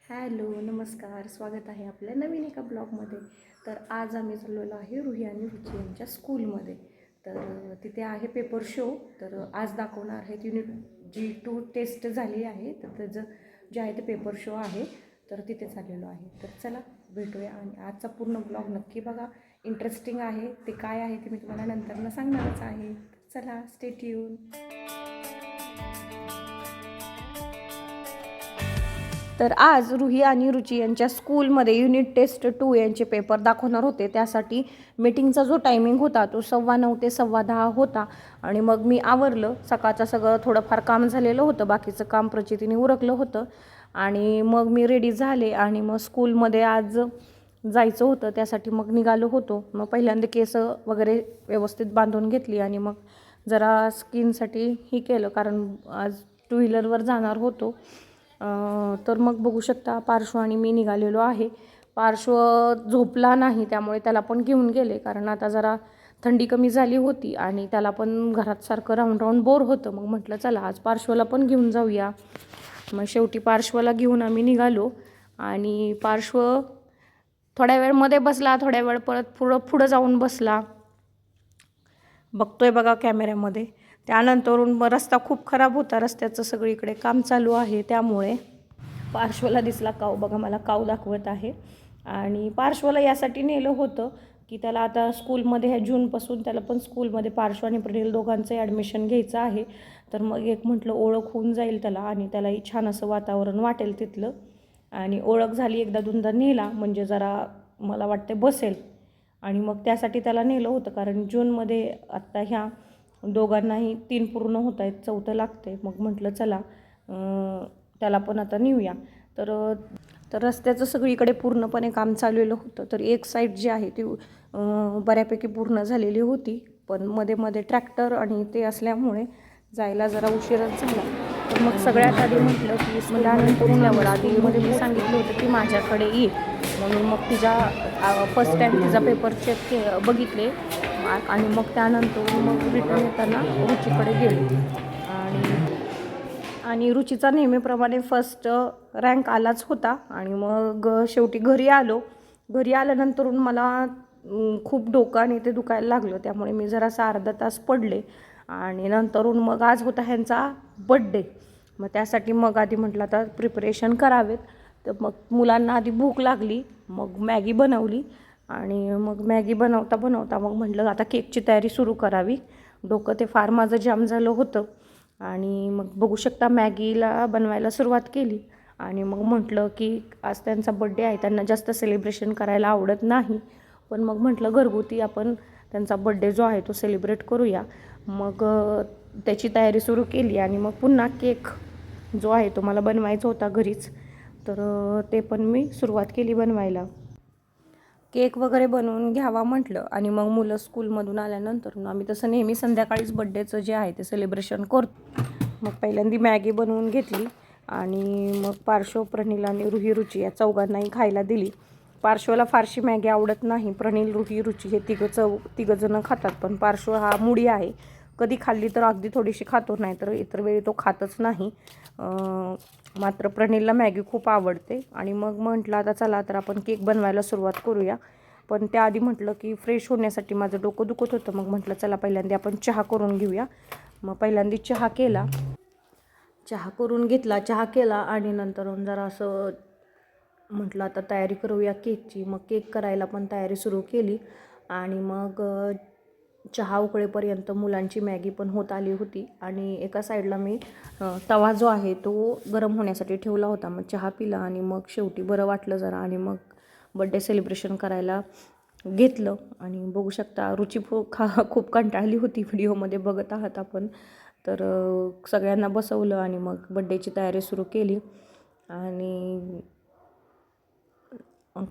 Hello नमस्कार, स्वागत आहे आपल्या नवीन एका ब्लॉगमध्ये. तर आज आम्ही चाललेलो आहे रुही आणि रुची यांच्या स्कूलमध्ये. तर तिथे आहे पेपर शो. तर आज दाखवणार आहेत युनिट G2 टेस्ट झाली आहे, तर त्याचं जे आहे ते पेपर शो आहे. तर तिथे चाललेलो आहे. तर चला भेटूया आणि आजचा पूर्ण ब्लॉग नक्की बघा. इंटरेस्टिंग आहे. ते काय आहे ते मी तुम्हाला नंतर सांगणारच आहे. चला स्टे ट्यून. तर आज रुही आणि रुची यांच्या स्कूलमध्ये युनिट टेस्ट 2 यांचे पेपर दाखवणार होते. त्यासाठी मीटिंगचा जो टायमिंग होता तो 9:15 ते 10:15 होता. आणि मग मी आवरलं. सकाळचं सगळं थोडंफार काम झालेलं होतं, बाकीचं काम प्रचितीने उरकलं होतं. आणि मग मी रेडी झाले आणि मग स्कूलमध्ये आज जायचं होतं, त्यासाठी मग निघालो होतो. मग पहिल्यांदा केस वगैरे व्यवस्थित बांधून घेतली आणि मग जरा स्किनसाठी ही केलं, कारण आज 2 व्हीलरवर जाणार होतो. तर मग बघू शकता पार्श्व आणि मी निघालेलो आहे. पार्श्व झोपला नाही, त्यामुळे त्याला पण घेऊन गेले, कारण आता जरा थंडी कमी झाली होती आणि त्याला पण घरात सारखं राऊंड राऊंड बोर होतं. मग म्हटलं चला आज पार्श्वला पण घेऊन जाऊया. मग शेवटी पार्श्वला घेऊन आम्ही निघालो आणि पार्श्व थोड्या वेळ मध्ये बसला, थोड्या वेळ परत पुढं जाऊन बसला. बघतोय बघा कॅमेऱ्यामध्ये. त्यानंतरून रस्ता खूप खराब होता, रस्त्याचं सगळीकडे काम चालू आहे, त्यामुळे पार्श्वला दिसला काऊ. बघा मला काऊ दाखवत आहे. आणि पार्श्वला यासाठी नेलं होतं की त्याला आता स्कूलमध्ये ह्या जूनपासून त्याला पण स्कूलमध्ये पार्श्व आणि प्रणील दोघांचं ॲडमिशन घ्यायचं आहे. तर मग एक म्हटलं ओळख होऊन जाईल त्याला आणि त्यालाही छान असं वातावरण वाटेल तिथलं. आणि ओळख झाली, एकदा दोनदा नेला म्हणजे जरा मला वाटते बसेल. आणि मग त्यासाठी त्याला नेलं होतं, कारण जूनमध्ये आत्ता ह्या दोघांनाही 3 पूर्ण होत आहेत, 4थं लागते. मग म्हटलं चला त्याला पण आता नेऊया. तर रस्त्याचं सगळीकडे पूर्णपणे काम चाललेलं होतं. तर एक साईड जी आहे ती बऱ्यापैकी पूर्ण झालेली होती, पण मध्ये मध्ये ट्रॅक्टर आणि ते असल्यामुळे जायला जरा उशीरच झाला. तर मग सगळ्यात आधी म्हटलं की त्यानंतर आधीमध्ये मी सांगितलं होतं की माझ्याकडे ये म्हणून. मग तिचा फर्स्ट टाईम तिचा पेपर चेक बघितले आणि मग त्यानंतर मग रिटर्न येताना रुचीकडे गेले. आणि रुचीचा नेहमीप्रमाणे फर्स्ट रँक आलाच होता. आणि मग शेवटी घरी आलो. घरी आल्यानंतरून मला खूप डोकं आणि ते दुखायला लागलं, त्यामुळे मी जरासा अर्धा तास पडले. आणि नंतरून मग आज होता ह्यांचा बड्डे. मग त्यासाठी मग आधी म्हटलं आता प्रिपरेशन करावेत. तर मग मुलांना आधी भूक लागली, मग मॅगी बनवली. आणि मग मॅगी बनवता बनवता मग म्हटलं आता केकची तयारी सुरू करावी. डोकं ते फार माझं जाम झालं होतं. आणि मग बघू शकता मॅगीला बनवायला सुरुवात केली. आणि मग म्हटलं की आज त्यांचा बड्डे आहे, त्यांना जास्त सेलिब्रेशन करायला आवडत नाही, पण मग म्हटलं घरगुती आपण त्यांचा बड्डे जो आहे तो सेलिब्रेट करूया. मग त्याची तयारी सुरू केली. आणि मग पुन्हा केक जो आहे तो मला बनवायचा होता घरीच, तर ते पण मी सुरुवात केली बनवायला. केक वगैरे बनवून घ्यावा म्हटलं. आणि मग मुलं स्कूलमधून आल्यानंतर आम्ही तसं नेहमी संध्याकाळीच बड्डेचं जे आहे ते सेलिब्रेशन करतो. मग पहिल्यांदा मॅगी बनवून घेतली आणि मग पार्श्व, प्रणील आणि रुही, रुची या चौघांनाही खायला दिली. पार्श्वला फारशी मॅगी आवडत नाही. प्रणील, रुही, रुची हे तिघंजणं खातात, पण पार्श्व हा मुडी आहे. कधी खाल्ली तर अगदी थोडीशी खातो, नाही तर इतर वेळी तो खातच नाही. मात्र प्रणीलला मॅगी खूप आवडते. आणि मग म्हटलं आता चला तर आपण केक बनवायला सुरुवात करूया. पण त्याआधी म्हटलं की फ्रेश होण्यासाठी माझं डोकं दुखत होतं. मग म्हटलं चला पहिल्यांदा आपण चहा करून घेऊया. मग पहिल्यांदा चहा केला, चहा करून घेतला, चहा केला. आणि नंतर जरा असं म्हटलं आता तयारी करूया केकची. मग केक करायला पण तयारी सुरू केली. आणि मग चहा उकळेपर्यंत मुलांची मॅगी पण होत आली होती. आणि एका साईडला मी तवा जो आहे तो गरम होण्यासाठी ठेवला होता. मग चहा पिला आणि मग शेवटी बरं वाटलं जरा. आणि मग बड्डे सेलिब्रेशन करायला घेतलं. आणि बघू शकता रुची खूप कंटाळली होती, व्हिडिओमध्ये बघत आहात आपण. तर सगळ्यांना बसवलं आणि मग बड्डेची तयारी सुरू केली. आणि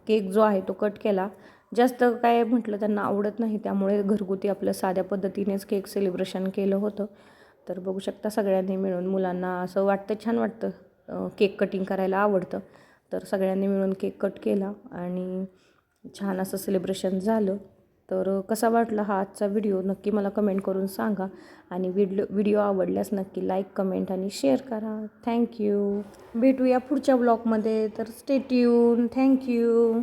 केक जो आहे तो कट केला. जास्त काय म्हटलं त्यांना आवडत नाही, त्यामुळे घरगुती आपलं साध्या पद्धतीनेच केक सेलिब्रेशन केलं होतं. तर बघू शकता सगळ्यांनी मिळून, मुलांना असं वाटतं, छान वाटतं, केक कटिंग करायला आवडतं. तर सगळ्यांनी मिळून केक कट केला आणि छान असं सेलिब्रेशन झालं. तर कसा वाटला हा आजचा व्हिडिओ नक्की मला कमेंट करून सांगा आणि व्हिडिओ आवडल्यास नक्की लाईक कमेंट आणि शेअर करा. थँक्यू. भेटूया पुढच्या ब्लॉगमध्ये. तर स्टे ट्यून. थँक्यू.